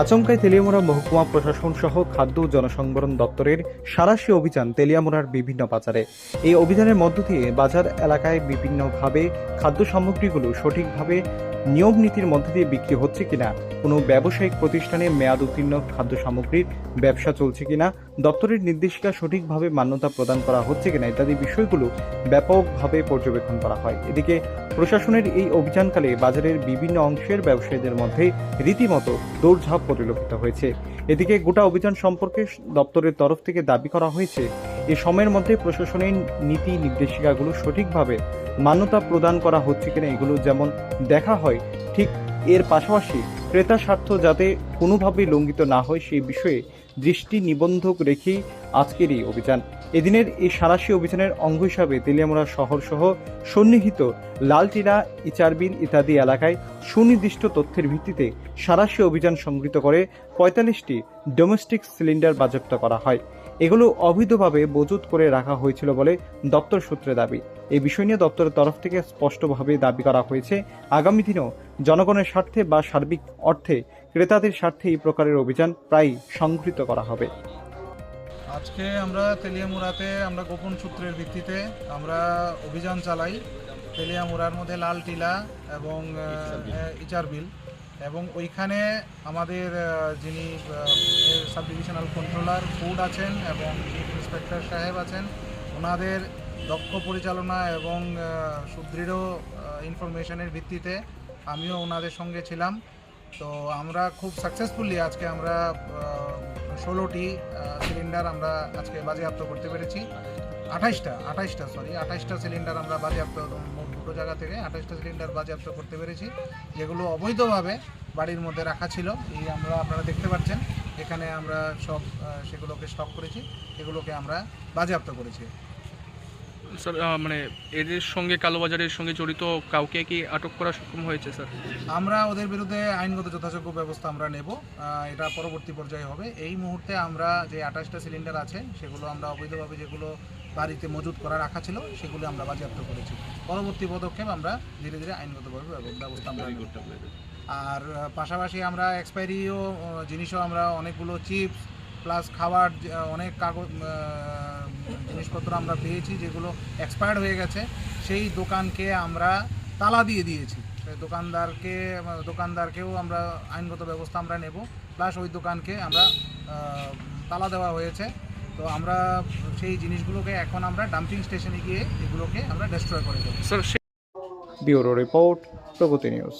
আচমকায় তেলিয়ামুড়া মহকুমা প্রশাসন সহ খাদ্য ও জনসংবরণ দপ্তরের সাঁড়াশি অভিযান তেলিয়ামুড়ার বিভিন্ন বাজারে। এই অভিযানের মধ্য দিয়ে বাজার এলাকায় বিভিন্নভাবে খাদ্য সামগ্রীগুলো সঠিকভাবে নিয়ম নীতির মধ্যে দিয়ে বিক্রি হচ্ছে কিনা, কোনো ব্যবসায়িক প্রতিষ্ঠানে মেয়াদ উত্তীর্ণ খাদ্য সামগ্রীর ব্যবসা চলছে কিনা, দপ্তরের নির্দেশিকা সঠিকভাবে মান্যতা প্রদান করা হচ্ছে কিনা ইত্যাদি বিষয়গুলো ব্যাপকভাবে পর্যবেক্ষণ করা হয়। এদিকে প্রশাসনের এই অভিযানকালে বাজারের বিভিন্ন অংশের ব্যবসায়ীদের মধ্যে রীতিমতো দৌড়ঝাঁপ পরিলক্ষিত হয়েছে। এদিকে গোটা অভিযান সম্পর্কে দপ্তরের তরফ থেকে দাবি করা হয়েছে, এ সময়ের মধ্যে প্রশাসনের নীতি নির্দেশিকাগুলো সঠিকভাবে মান্যতা প্রদান করা হচ্ছে কিনা এগুলো যেমন দেখা হয়, ঠিক এর পাশাপাশি ক্রেতা স্বার্থ যাতে কোনোভাবেই লঙ্ঘিত না হয় সেই বিষয়ে দৃষ্টি নিবন্ধক রেখেই আজকের এই অভিযান। এদিনের এই সাঁড়াশি অভিযানের অঙ্গ হিসাবে তেলিয়ামুড়া শহর সহ সন্নিহিত লালটিলা, ইচারবিল ইত্যাদি এলাকায় সুনির্দিষ্ট তথ্যের ভিত্তিতে সাঁড়াশি অভিযান সংগৃহীত করে ৪৫টি ডোমেস্টিক সিলিন্ডার বাজেয়াপ্ত করা হয়। এগুলো অবৈধভাবে মজুত করে রাখা হয়েছিল বলে দপ্তর সূত্রে দাবি। এই বিষয় নিয়ে দপ্তরের তরফ থেকে স্পষ্টভাবে দাবি করা হয়েছে, আগামী দিনেও জনগণের স্বার্থে বা সার্বিক অর্থে ক্রেতাদের স্বার্থে এই প্রকারের অভিযান প্রায় সংঘটিত করা হবে। আজকে আমরা তেলিয়ামুড়াতে আমরা গোপন সূত্রের ভিত্তিতে আমরা অভিযান চালাই। তেলিয়ামুড়ার মধ্যে লালটিলা এবং ইচারবিল, এবং ওইখানে আমাদের যিনি সাব ডিভিশনাল কন্ট্রোলার ফুড আছেন এবং চিফ ইন্সপেক্টর সাহেব আছেন, ওনাদের দক্ষ পরিচালনা এবং সুদৃঢ় ইনফরমেশনের ভিত্তিতে আমিও ওনাদের সঙ্গে ছিলাম। তো আমরা খুব সাকসেসফুলি আজকে আমরা 16টি সিলিন্ডার আমরা আজকে বাজেয়াপ্ত করতে পেরেছি। 28টা সিলিন্ডার আমরা বাজেয়াপ্ত, দুটো জায়গা থেকে 28টা সিলিন্ডার বাজেয়াপ্ত করতে পেরেছি, যেগুলো অবৈধভাবে বাড়ির মধ্যে রাখা ছিল। এই আপনারা দেখতে পাচ্ছেন এখানে আমরা সব সেগুলোকে স্টক করেছি, এগুলোকে আমরা বাজেয়াপ্ত করেছি। স্যার, মানে এদের সঙ্গে কালোবাজারের সঙ্গে জড়িত কাউকে কি আটক করা সক্ষম হয়েছে স্যার? আমরা ওদের বিরুদ্ধে আইনগত যথাযোগ্য ব্যবস্থা আমরা নেব, এটা পরবর্তী পর্যায়ে হবে। এই মুহূর্তে আমরা যে 28টা সিলিন্ডার আছে সেগুলো আমরা অবৈধভাবে যেগুলো বাড়িতে মজুত করা রাখা ছিল সেগুলো আমরা বাজেয়াপ্ত করেছি। পরবর্তী পদক্ষেপ আমরা ধীরে ধীরে আইনগতভাবে ব্যবস্থা আমরা করতে হবে। আর পাশাপাশি আমরা এক্সপায়ারিও জিনিসও আমরা অনেকগুলো চিপস প্লাস খাবার অনেক কাগজ জিনিসপত্র আমরা পেয়েছি যেগুলো এক্সপায়ার্ড হয়ে গেছে। সেই দোকানকে আমরা তালা দিয়ে দিয়েছি। সেই দোকানদারকেও আমরা আইনগত ব্যবস্থা আমরা নেব, প্লাস ওই দোকানকে আমরা তালা দেওয়া হয়েছে। তো আমরা সেই জিনিসগুলোকে এখন আমরা ডাম্পিং স্টেশনে গিয়ে এগুলোকে আমরা ডেস্ট্রয় করে দেবো। ব্যুরো রিপোর্ট, প্রগতি নিউজ।